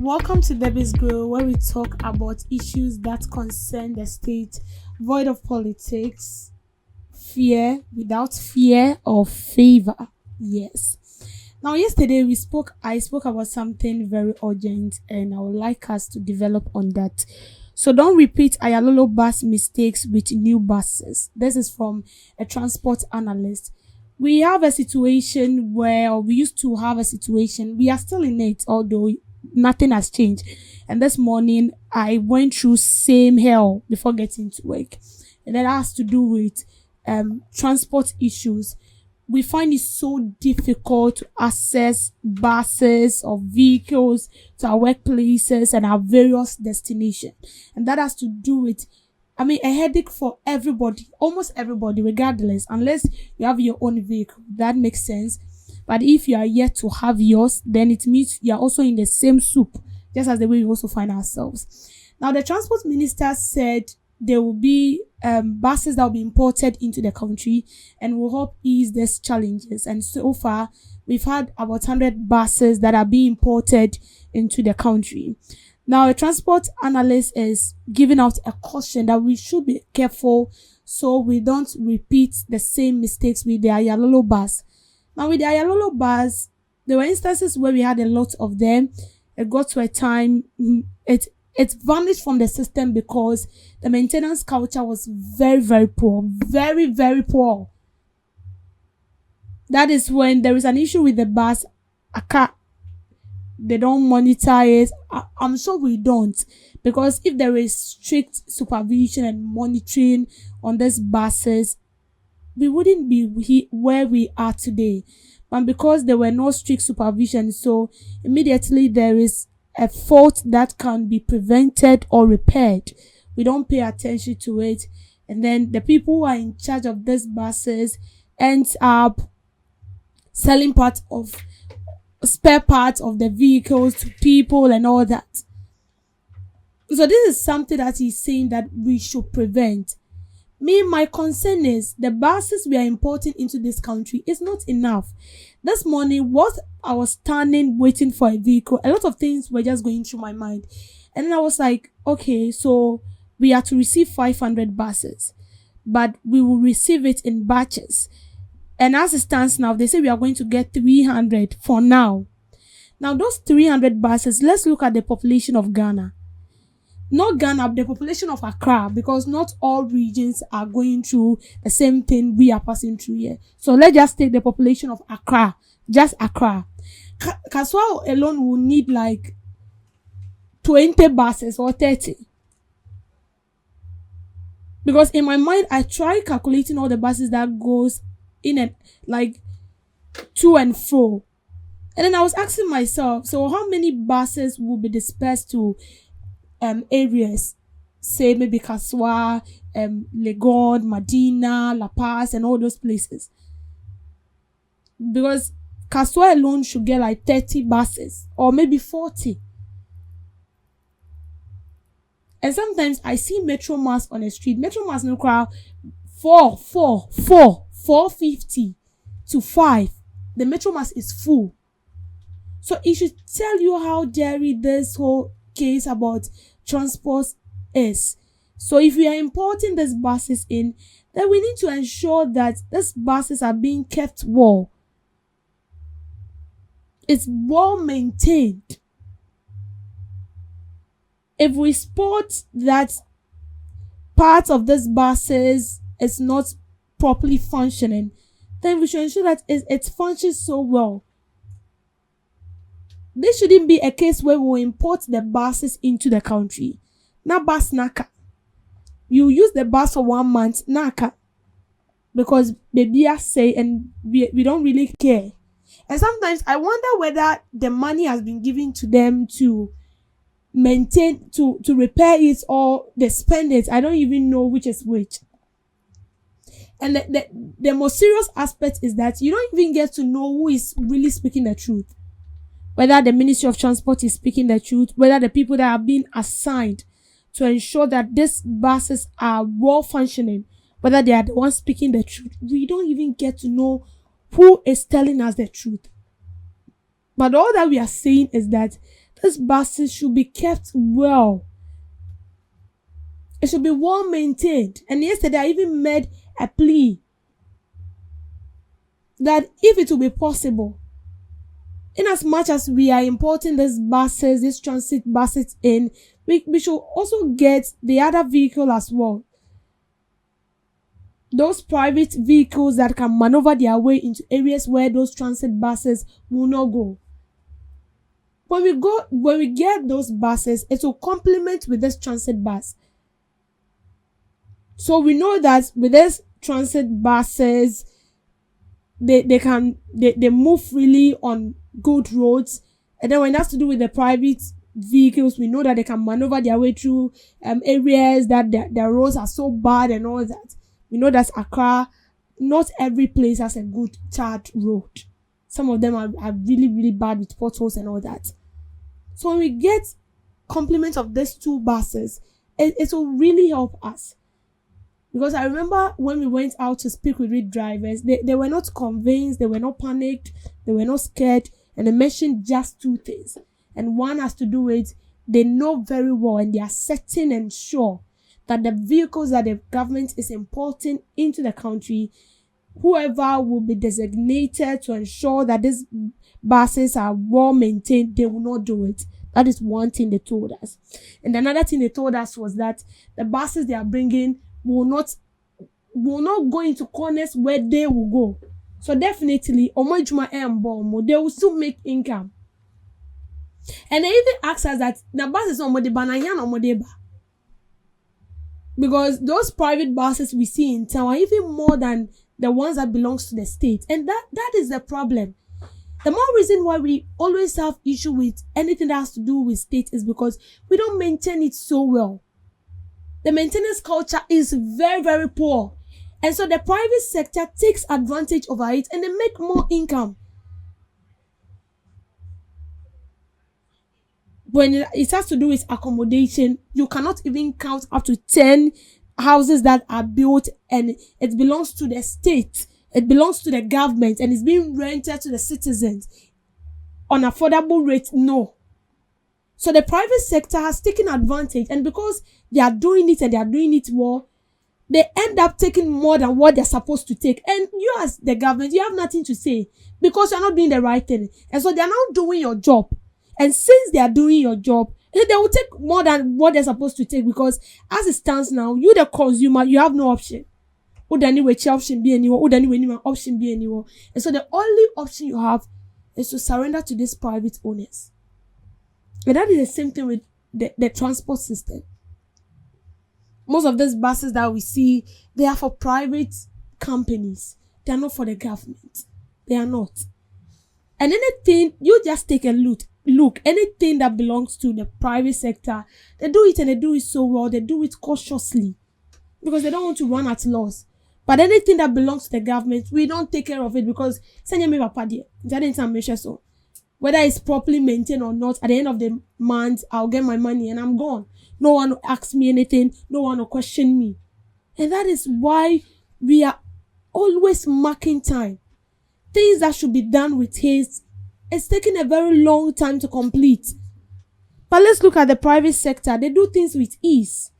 Welcome to Debbie's Grow, where we talk about issues that concern the state, void of politics, fear without fear or favor. Yes. Now, yesterday I spoke about something very urgent, and I would like us to develop on that. So don't repeat Ayalolo bus mistakes with new buses. This is from a transport analyst. We have a situation where, or we used to have a situation, we are still in it, although nothing has changed. And this morning, I went through same hell before getting to work. And that has to do with transport issues. We find it so difficult to access buses or vehicles to our workplaces and our various destinations. And that has to do with, a headache for everybody, almost everybody, regardless, unless you have your own vehicle. That makes sense. But if you are yet to have yours, then it means you are also in the same soup, just as the way we also find ourselves. Now, the transport minister said there will be buses that will be imported into the country and will help ease these challenges. And so far, we've had about 100 buses that are being imported into the country. Now, a transport analyst is giving out a caution that we should be careful so we don't repeat the same mistakes with the Ayalolo bus. Now, with the Ayalolo bus, there were instances where we had a lot of them. It got to a time, it vanished from the system because the maintenance culture was very, very poor. Very, very poor. That is when there is an issue with the bus, they don't monitor it. I'm sure we don't, because if there is strict supervision and monitoring on these buses, we wouldn't be where we are today. But because there were no strict supervision, so immediately there is a fault that can be prevented or repaired. We don't pay attention to it, and then the people who are in charge of these buses ends up selling spare parts of the vehicles to people and all that. So this is something that he's saying that we should prevent. My concern is the buses we are importing into this country is not enough. This morning, whilst I was standing waiting for a vehicle, a lot of things were just going through my mind. And then I was like, okay, so we are to receive 500 buses, but we will receive it in batches. And as it stands now, they say we are going to get 300 for now. Now, those 300 buses, let's look at the population of Ghana. Not Ghana, the population of Accra, because not all regions are going through the same thing we are passing through here. So let's just take the population of Accra, just Accra. Kaswa alone will need like 20 buses or 30. Because in my mind, I try calculating all the buses that goes in and like to and fro. And then I was asking myself, so how many buses will be dispersed to areas, say maybe Kaswa, Legon, Medina, La Paz, and all those places? Because Kaswa alone should get like 30 buses or maybe 40. And sometimes I see Metro Mass on the street. Metro Mass no crowd 450 to 5. The Metro Mass is full. So it should tell you how dirty this whole case about transport is. So if we are importing these buses in, then we need to ensure that these buses are being kept well. It's well maintained. If we spot that part of these buses is not properly functioning, then we should ensure that it functions so well. This shouldn't be a case where we import the buses into the country. Na bus naka. You use the bus for 1 month, naka. Because baby I say, and we don't really care. And sometimes I wonder whether the money has been given to them to maintain, to repair it, or they spend it. I don't even know which is which. And the most serious aspect is that you don't even get to know who is really speaking the truth. Whether the Ministry of Transport is speaking the truth, whether the people that are being assigned to ensure that these buses are well functioning, whether they are the ones speaking the truth. We don't even get to know who is telling us the truth. But all that we are saying is that these buses should be kept well. It should be well maintained. And yesterday I even made a plea that if it will be possible, in as much as we are importing these buses, these transit buses in, we should also get the other vehicle as well. Those private vehicles that can maneuver their way into areas where those transit buses will not go. When we get those buses, it will complement with this transit bus. So we know that with these transit buses, they move freely on good roads. And then when it has to do with the private vehicles, we know that they can maneuver their way through areas that their roads are so bad and all that. We know that Accra, not every place has a good tarred road. Some of them are really, really bad with potholes and all that. So when we get compliments of these two buses, it will really help us. Because I remember when we went out to speak with read drivers, they were not convinced, they were not panicked, they were not scared, and they mentioned just two things. And one has to do with they know very well and they are certain and sure that the vehicles that the government is importing into the country, whoever will be designated to ensure that these buses are well maintained, they will not do it. That is one thing they told us. And another thing they told us was that the buses they are bringing will not go into corners where they will go. So definitely, they will still make income. And they even asked us that the buses on because those private buses we see in town are even more than the ones that belongs to the state. And that is the problem. The more reason why we always have issue with anything that has to do with state is because we don't maintain it so well. The maintenance culture is very, very poor. And so the private sector takes advantage over it and they make more income. When it has to do with accommodation, you cannot even count up to 10 houses that are built and it belongs to the state. It belongs to the government and it's being rented to the citizens on affordable rate. No. So the private sector has taken advantage, and because they are doing it and they are doing it well, they end up taking more than what they're supposed to take. And you as the government, you have nothing to say because you're not doing the right thing. And so they're not doing your job. And since they are doing your job, they will take more than what they're supposed to take, because as it stands now, you the consumer, you have no option. Option be anywhere, option be anywhere. And so the only option you have is to surrender to these private owners. And that is the same thing with the transport system. Most of these buses that we see, they are for private companies. They are not for the government. They are not. And anything, you just take a look, anything that belongs to the private sector, they do it and they do it so well. They do it cautiously because they don't want to run at loss. But anything that belongs to the government, we don't take care of it because whether it's properly maintained or not, at the end of the month, I'll get my money and I'm gone. No one will ask me anything. No one will question me. And that is why we are always marking time. Things that should be done with haste, it's taking a very long time to complete. But let's look at the private sector. They do things with ease.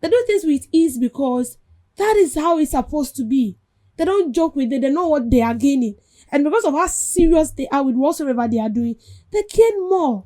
They do things with ease because that is how it's supposed to be. They don't joke with it. They know what they are gaining. And because of how serious they are with whatsoever they are doing, they gain more.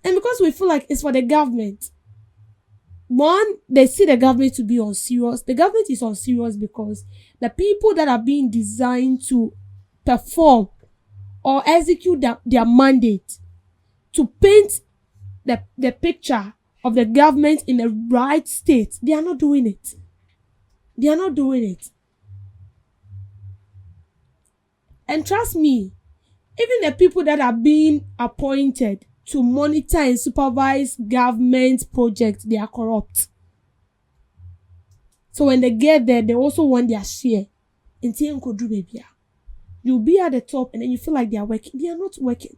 And because we feel like it's for the government, one, they see the government to be unserious. The government is unserious because the people that are being designed to perform or execute their mandate to paint the picture of the government in the right state, they are not doing it. They are not doing it. And trust me, even the people that are being appointed to monitor and supervise government projects, they are corrupt. So when they get there, they also want their share. You'll be at the top and then you feel like they are working. They are not working.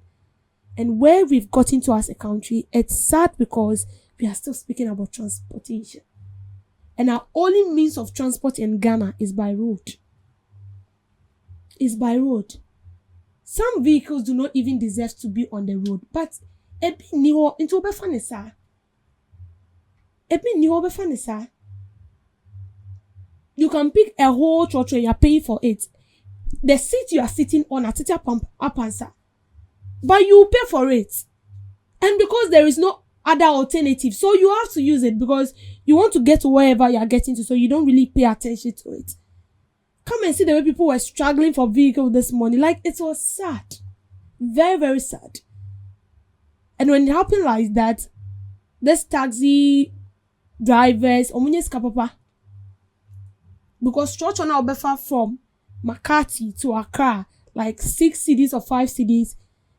And where we've gotten to as a country, it's sad because we are still speaking about transportation. And our only means of transport in Ghana is by road. Is by road. Some vehicles do not even deserve to be on the road, but Ebi ni ho into obefa ne sa. Ebi ni ho obefa ne sa. You can pick a whole church and you're paying for it. The seat you are sitting on at teacher pump up answer. But you pay for it. And because there is no other alternative, so you have to use it because you want to get to wherever you are getting to, so you don't really pay attention to it. Come and see the way people were struggling for vehicle this morning. Like, it was sad. Very, very sad. And when it happened like that, this taxi drivers, omunye skapapa, because church on our befa from Makati to Accra, like 6 cities or 5 cities,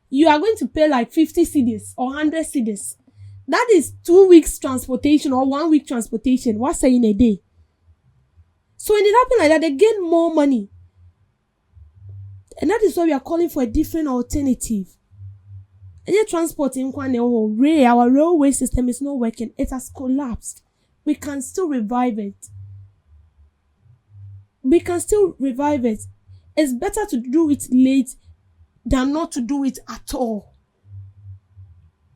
you are going to pay like 50 cities or 100 cities. That is 2 weeks transportation or 1 week transportation. What's in a day? So when it happened like that, they gain more money. And that is why we are calling for a different alternative. And yet transporting our railway system is not working. It has collapsed. We can still revive it. We can still revive it. It's better to do it late than not to do it at all.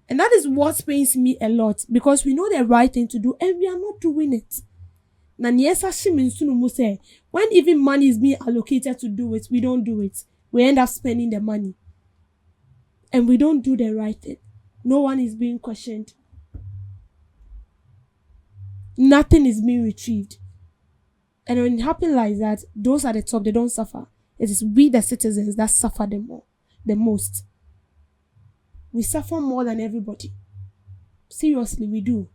And that is what pains me a lot, because we know the right thing to do and we are not doing it. When even money is being allocated to do it, we don't do it. We end up spending the money. And we don't do the right thing. No one is being questioned. Nothing is being retrieved. And when it happens like that, those at the top, they don't suffer. It is we, the citizens, that suffer the most. We suffer more than everybody. Seriously, we do.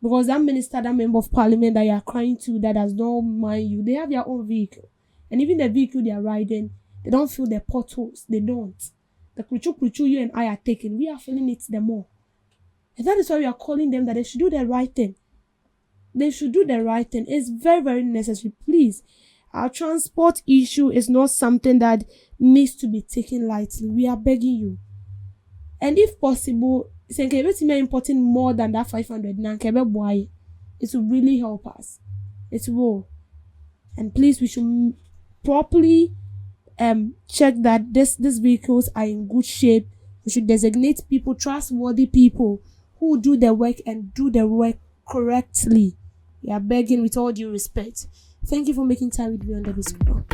Because that minister, that member of parliament that you are crying to, that does not mind you, they have their own vehicle. And even the vehicle they are riding, they don't feel the potholes. They don't. The kruchu you and I are taking, we are feeling it the more. And that is why we are calling them that they should do the right thing. They should do the right thing. It's very, very necessary. Please, our transport issue is not something that needs to be taken lightly. We are begging you. And if possible, it's important more than that 500. It will really help us. It will. And please, we should properly check that these vehicles are in good shape. We should designate people, trustworthy people, who do the work and do the work correctly. We are begging with all due respect. Thank you for making time with me on the discussion.